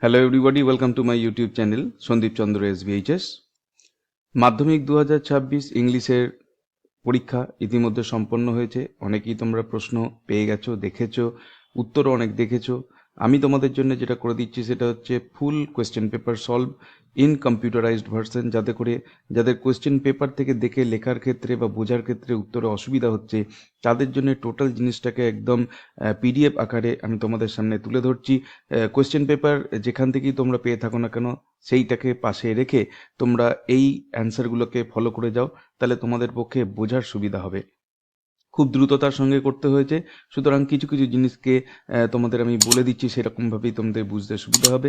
Hello everybody, welcome to my YouTube channel Sandip Chandra SBHS. মাধ্যমিক 2026 ইংলিশের পরীক্ষা ইতিমধ্যে সম্পন্ন হয়েছে। অনেকেই তোমরা প্রশ্ন পেয়ে গেছো, দেখেছো, উত্তরও অনেক দেখেছো। আমি তোমাদের জন্য যেটা করে দিচ্ছি সেটা হচ্ছে full question paper solve in computerized version, যাতে করে যাদের কোয়েশ্চেন পেপার থেকে দেখে লেখার ক্ষেত্রে বা বোঝার ক্ষেত্রে উত্তরে অসুবিধা হচ্ছে, তাদের জন্য টোটাল জিনিসটাকে একদম পিডিএফ আকারে আমি তোমাদের সামনে তুলে ধরছি। কোয়েশ্চেন পেপার যেখান থেকেই তোমরা পেয়ে থাকো না কেন, সেইটাকে পাশে রেখে তোমরা এই অ্যান্সারগুলোকে ফলো করে যাও, তাহলে তোমাদের পক্ষে বোঝার সুবিধা হবে। খুব দ্রুততার সঙ্গে করতে হয়েছে, সুতরাং কিছু কিছু জিনিসকে তোমাদের আমি বলে দিচ্ছি, সেরকমভাবেই তোমাদের বুঝতে সুবিধা হবে।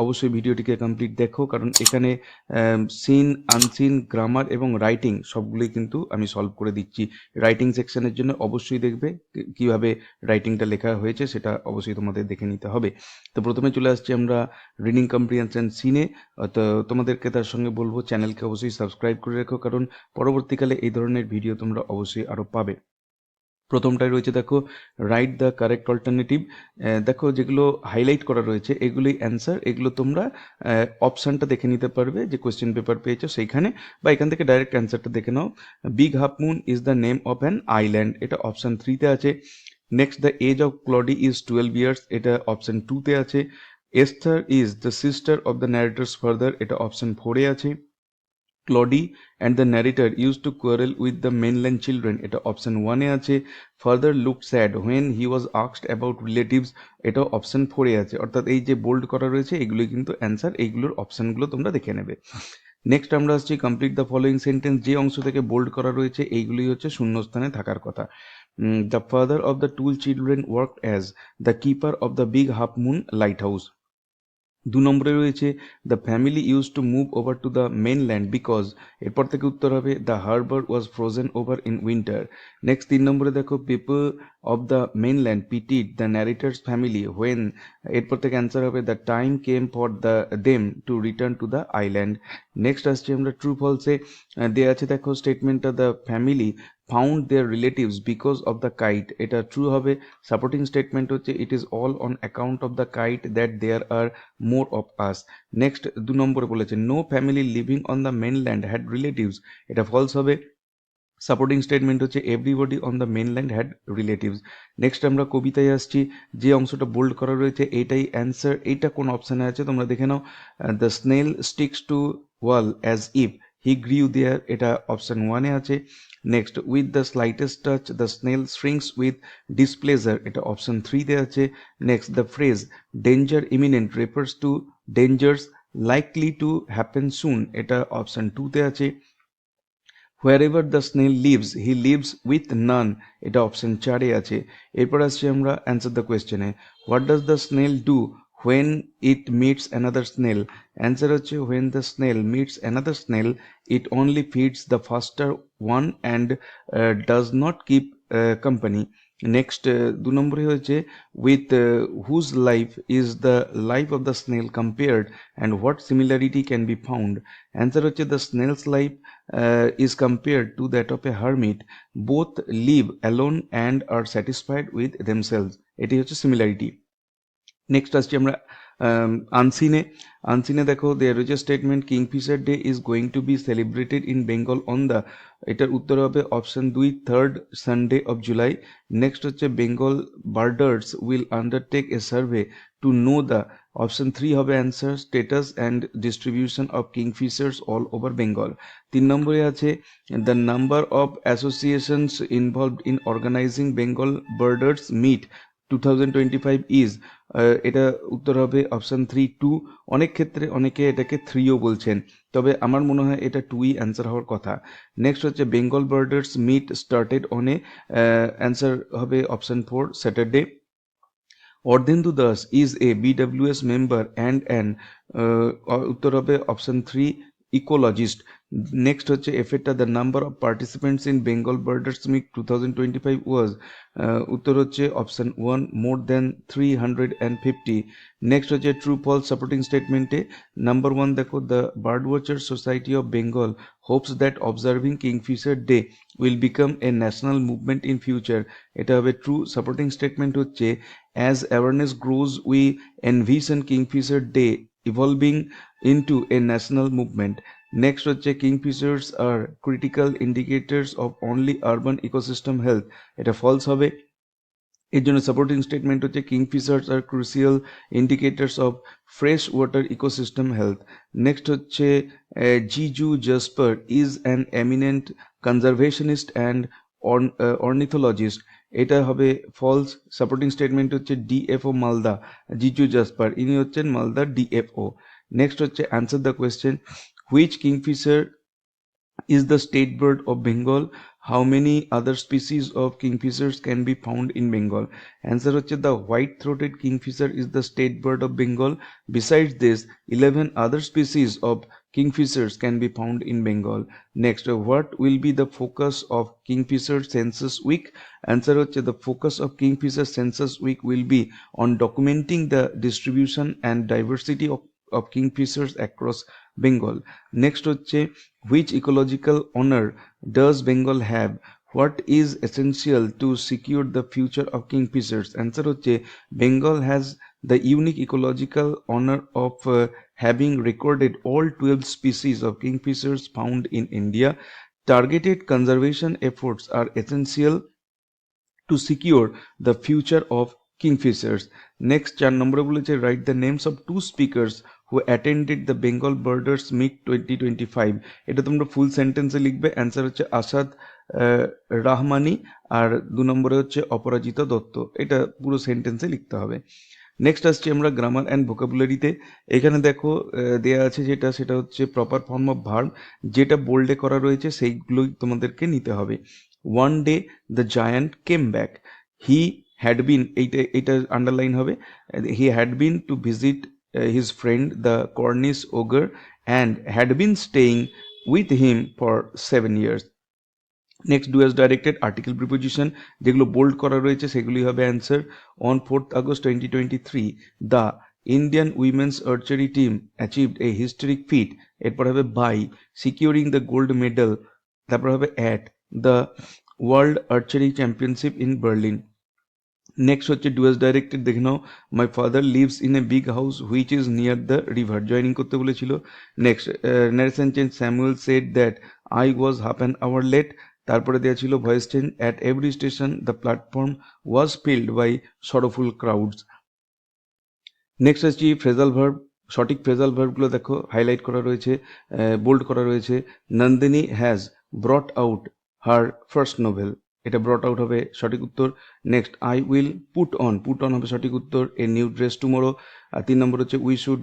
অবশ্যই ভিডিওটিকে কমপ্লিট দেখো, কারণ এখানে সিন, আনসিন, গ্রামার এবং রাইটিং সবগুলোই কিন্তু আমি সলভ করে দিচ্ছি। রাইটিং সেকশনের জন্য অবশ্যই দেখবে কিভাবে রাইটিংটা লেখা হয়েছে, সেটা অবশ্যই তোমাদের দেখে নিতে হবে। তো প্রথমে চলে আসছি আমরা রিডিং কম্প্রিহেনশন সিনে। তো তোমাদেরকে তার সঙ্গে বলবো চ্যানেলকে অবশ্যই সাবস্ক্রাইব করে রেখো, কারণ পরবর্তীকালে এই ধরনের ভিডিও তোমরা অবশ্যই আরও পাবে। প্রথমটায় রয়েছে দেখো, রাইট দ্য কারেক্ট অল্টারনেটিভ। দেখো যেগুলো হাইলাইট করা রয়েছে এগুলোই অ্যান্সার। এগুলো তোমরা অপশানটা দেখে নিতে পারবে যে কোয়েশ্চেন পেপার পেয়েছো সেইখানে, বা এখান থেকে ডাইরেক্ট অ্যান্সারটা দেখে নাও। Big half moon is the name of an island, এটা অপশান 3তে আছে। Next, the age of Claudie is 12 years, এটা অপশান 2তে আছে। Esther is the sister of the narrator's father, এটা অপশান 4এ আছে। Claudie and the narrator used to quarrel with the mainland children, এটা অপশন 1 এ আছে। Further looked sad when he was asked about relatives, এটা option 4 এ আছে। অর্থাৎ এই যে বোল্ড করা রয়েছে এগুলোই কিন্তু অ্যান্সার, এইগুলোর অপশনগুলো তোমরা দেখে নেবে। নেক্সট আমরা আসছি কমপ্লিট দ্য ফলোয়িং সেন্টেন্স। যে অংশ থেকে বোল্ড করা রয়েছে এইগুলি হচ্ছে শূন্যস্থানে থাকার কথা। The father of the 2 children worked as the keeper of the big half moon light house. 2 নম্বরে রয়েছে the family use to move over to the mainland because, এরপর থেকে উত্তর হবে the harbour was frozen over in winter. Next 3 নম্বরে দেখো people of the mainland pitied the narrator's family when, এরপর থেকে অ্যান্সার হবে the time came for the them to return to the island. Next আসছে আমরা ট্রু ফলসে। দেওয়া আছে দেখো স্টেটমেন্টটা the family found their relatives because of the kite, এটা ট্রু হবে। সাপোর্টিং স্টেটমেন্ট হচ্ছে it is all on account of the kite that there are more of us. Next 2 নম্বরে বলেছে no family living on the mainland had relatives, এটা false হবে। Supporting statement হচ্ছে everybody on the mainland had relatives. Next আমরা কবিতায় আসছি, যে অংশটা বোল্ড করা রয়েছে এইটাই অ্যান্সার। এইটা কোন অপশানে আছে তোমরা দেখে নাও। The snail sticks to wall as if he grew there, এটা অপশান 1-এ আছে। Next, with the slightest touch the snail shrinks with displeasure, এটা অপশান 3-তে আছে। Next, the phrase danger imminent refers to dangers likely to happen soon, এটা option 2-তে আছে। Wherever the snail lives he lives with none, এটা option 4-এ আছে। এরপর আসছি আমরা অ্যান্সার দ্য কোয়েশ্চেনে। What does the snail do when it meets another snail, answer হচ্ছে when the snail meets another snail it only feeds the faster one and does not keep company. Next 2 নম্বরে হয়েছে with whose life is the life of the snail compared and what similarity can be found, answer হচ্ছে the snail's life is compared to that of a hermit. Both live alone and are satisfied with themselves. এটি হচ্ছে similarity. Next আসছি আমরা আনসিনে। আনসিনে দেখো দেয়ার রয়েছে statement kingfisher day is going to be celebrated in Bengal on the, এটার উত্তর হবে option 2 3rd Sunday of July. Next হচ্ছে Bengal birders will undertake a survey to know the, option 3 হবে answer status and distribution of kingfishers all over Bengal. 3 নম্বরে আছে the number of associations involved in organizing Bengal birders meet 2025 is, এটা উত্তর হবে option 3 2। অনেক ক্ষেত্রে অনেকে এটাকে 3ও বলছেন, তবে আমার মনে হয় এটা 2ই অ্যান্সার হওয়ার কথা। নেক্সট হচ্ছে Bengal birders meet started on a, answer হবে option 4 Saturday. Ardhendu Das is a BWS member and an, উত্তর হবে অপশন 3 ইকোলজিস্ট। নেক্সট হচ্ছে এফেক্টা the number of participants in Bengal birders meet 2025 was, উত্তর হচ্ছে অপশন 1 মোর দ্যান 350। নেক্সট হচ্ছে ট্রু ফলস সাপোর্টিং স্টেটমেন্টে। Number 1 দেখো the bird watcher society of Bengal hopes that observing kingfisher day will become a national movement in future, এটা হবে true. Supporting statement হচ্ছে As awareness grows, we envision Kingfisher Day evolving into a national movement. Next হচ্ছে Kingfishers are critical indicators of only urban ecosystem health. এটা false হবে। এর জন্য supporting statement হচ্ছে kingfishers are crucial indicators of fresh water ecosystem health. Next হচ্ছে Jiju Jasper is an eminent conservationist and ornithologist. এটা হবে false. Supporting statement হচ্ছে DFO Malda, Jiju Jasper ইনি হচ্ছেন মালদা ডিএফও। নেক্সট হচ্ছে answer the question, which kingfisher is the state bird of Bengal? How many other species of kingfishers can be found in Bengal? Answer হচ্ছে the white-throated kingfisher is the state bird of Bengal. Besides this, 11 other species of kingfishers can be found in Bengal. Next, what will be the focus of Kingfisher Census Week? Answer হচ্ছে the focus of Kingfisher Census Week will be on documenting the distribution and diversity of kingfishers across Bengal. Next হচ্ছে which ecological honor does Bengal have? What is essential to secure the future of kingfishers? Answer হচ্ছে Bengal has the unique ecological honor of having recorded all 12 species of kingfishers found in India. Targeted conservation efforts are essential to secure the future of kingfishers. Next 4 নম্বরে বলেছে write the names of 2 speakers who attended the Bengal Birders Meet 2025. এটা তোমরা ফুল সেন্টেন্সে লিখবে। Answer হচ্ছে আসাদ রাহমানি আর 2 নম্বরে হচ্ছে অপরাজিতা দত্ত। এটা পুরো সেন্টেন্সে লিখতে হবে। নেক্সট আসছি আমরা গ্রামার অ্যান্ড ভোকাবুলারিতে। এখানে দেখো দেয়া আছে যেটা, সেটা হচ্ছে প্রপার ফর্ম অফ ভার্ব, যেটা বোল্ডে করা রয়েছে সেইগুলোই তোমাদেরকে নিতে হবে। One day the giant came back, he had been, এইটা আন্ডারলাইন হবে, he had been to visit his friend the Cornish ogre and had been staying with him for 7 years. Next do as directed article preposition যেগুলো bold করা রয়েছে সেগুলি হবে answer. On 4th August 2023 the Indian women's archery team achieved a historic feat, এরপর হবে by securing the gold medal, তারপর হবে at the world archery championship in Berlin. Next হচ্ছে ডু অ্যাজ ডাইরেক্টেড দেখে নাও, my father lives in a big house which is near the river, joining করতে বলেছিল। Next narration change, Samuel said that I was half an hour late, তারপরে দেওয়া ছিল voice change, at every station the platform was filled by sorrowful crowds. Next আসছি phrasal verb, সঠিক phrasal ভার্বগুলো দেখো highlight করা রয়েছে, বোল্ড করা রয়েছে। Nandini has brought out her first novel, এটা ব্রট আউট হবে সঠিক উত্তর। Next I will put on হবে সঠিক উত্তর, এ নিউ ড্রেস টুমোরো। আর 3 নম্বর হচ্ছে উই শুড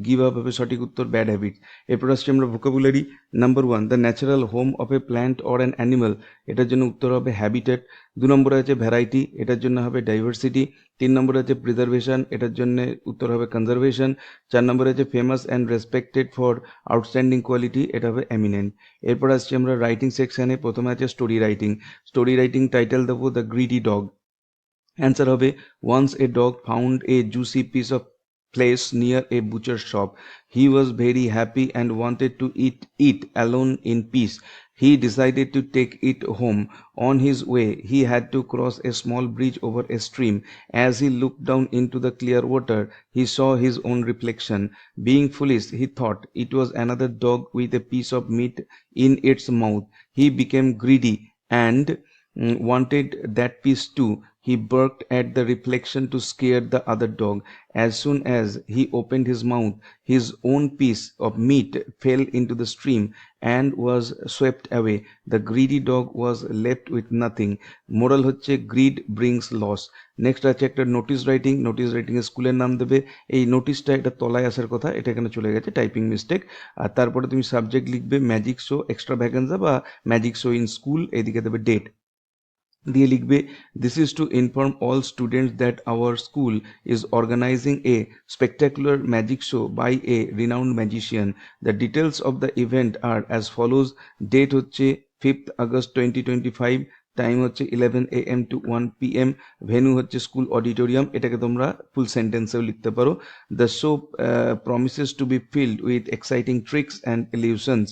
গিভ আপ হবে সঠিক উত্তর, ব্যাড হ্যাবিট। এরপর আসছে আমরা vocabulary. Number 1 the natural home of A plant or an animal, এটার জন্য উত্তর হবে হ্যাবিটেট। 2 নম্বরে আছে ভ্যারাইটি, এটার জন্য হবে ডাইভার্সিটি। 3 নম্বরে আছে প্রিজার্ভেশন, এটার জন্য উত্তর হবে কনজারভেশন। 4 নম্বরে আছে famous and respected for outstanding quality, এটা হবে এমিনেন্ট। এরপর আসছি আমরা রাইটিং সেকশনে। প্রথমে আছে স্টোরি রাইটিং টাইটেল দেবো দ্য গ্রিডি ডগ। অ্যান্সার হবে once a dog found a juicy piece of flesh near a butcher's shop. He was very happy and wanted to eat it alone in peace. He decided to take it home. On his way, he had to cross a small bridge over a stream. As he looked down into the clear water, he saw his own reflection. Being foolish, he thought it was another dog with a piece of meat in its mouth. He became greedy and wanted that piece too. He barked at the reflection to scare the other dog. As soon as he opened his mouth, his own piece of meat fell into the stream and was swept away. The greedy dog was left with nothing. Moral হচ্ছে greed brings loss. Next আছে একটা notice writing এর স্কুলের নাম দেবে। এই নোটিশটা এটা তলায় আসার কথা, এটা এখানে চলে গেছে, টাইপিং মিস্টেক। আর তারপরে তুমি সাবজেক্ট লিখবে ম্যাজিক শো এক্সট্রা ভ্যাকেন্সা বা ম্যাজিক শো ইন স্কুল, এদিকে দেবে ডেট দিয়ে লিখবে this is to inform all students that our school is organising a spectacular magic show by a renowned magician. The details of the event are as follows. Date হচ্ছে 5th August 2025, time হচ্ছে 11 AM to 1 PM, venue হচ্ছে school auditorium, এটাকে তোমরা full সেন্টেন্সেও লিখতে পারো। The show promises to be filled with exciting tricks and illusions.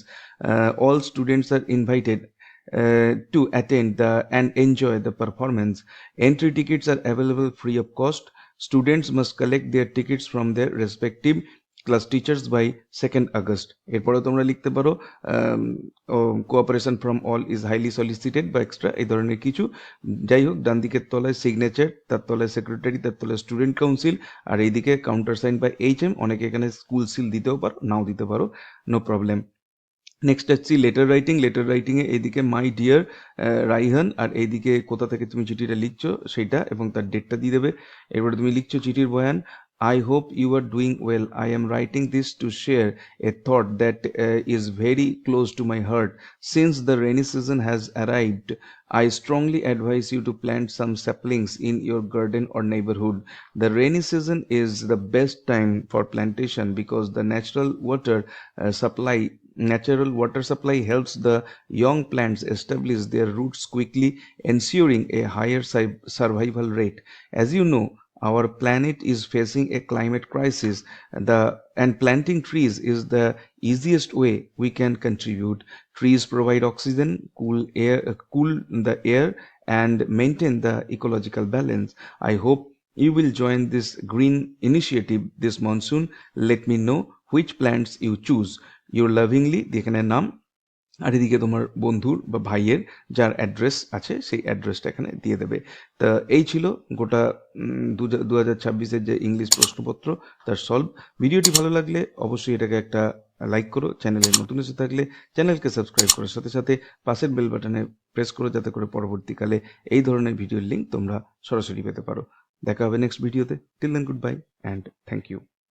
All students are invited to attend and enjoy the performance. Entry tickets are available free of cost. Students must collect their tickets from their respective class teachers by 2nd August. এরপরেও তোমরা লিখতে পারো cooperation from all is highly solicited বা extra এই ধরনের কিছু। যাই হোক, ডান দিকের তলায় সিগনেচার, তার তলায় সেক্রেটারি, তার তলায় স্টুডেন্ট কাউন্সিল, আর এইদিকে কাউন্টার সাইন বাই HM। অনেকে এখানে স্কুল সিল দিতেও পারো, নাও দিতে পারো, নো প্রবলেম। নেক্সট আসছি লেটার রাইটিং। লেটার রাইটিংয়ে এইদিকে মাই ডিয়ার রাইহান, আর এইদিকে কোথা থেকে তুমি চিঠিটা লিখছো সেইটা এবং তার ডেটটা দিয়ে দেবে। এরপরে তুমি লিখছো চিঠির বয়ান। I hope you are doing well. I am writing this to share a thought that is very close to my heart. Since the rainy season has arrived, I strongly advise you to plant some saplings in your garden or neighborhood. The rainy season is the best time for plantation because the natural water supply helps the young plants establish their roots quickly, ensuring a higher survival rate. As you know, our planet is facing a climate crisis, and planting trees is the easiest way we can contribute. Trees provide oxygen, cool the air, and maintain the ecological balance. I hope you will join this green initiative this monsoon. Let me know which plants you choose. Your lovingly, এখানে নাম, আর এদিকে তোমার বন্ধুর বা ভাইয়ের যার address আছে সেই অ্যাড্রেসটা এখানে দিয়ে দেবে। তা এই ছিল গোটা 2026-এর যে ইংলিশ প্রশ্নপত্র তার সলভ। ভিডিওটি ভালো লাগলে অবশ্যই এটাকে একটা লাইক করো। চ্যানেলে নতুন এসে থাকলে চ্যানেলকে সাবস্ক্রাইব করার সাথে সাথে পাশের বেল বাটনে প্রেস করো, যাতে করে পরবর্তীকালে এই ধরনের ভিডিওর লিঙ্ক তোমরা সরাসরি পেতে পারো। দেখা হবে নেক্সট ভিডিওতে। Till then, goodbye and thank you.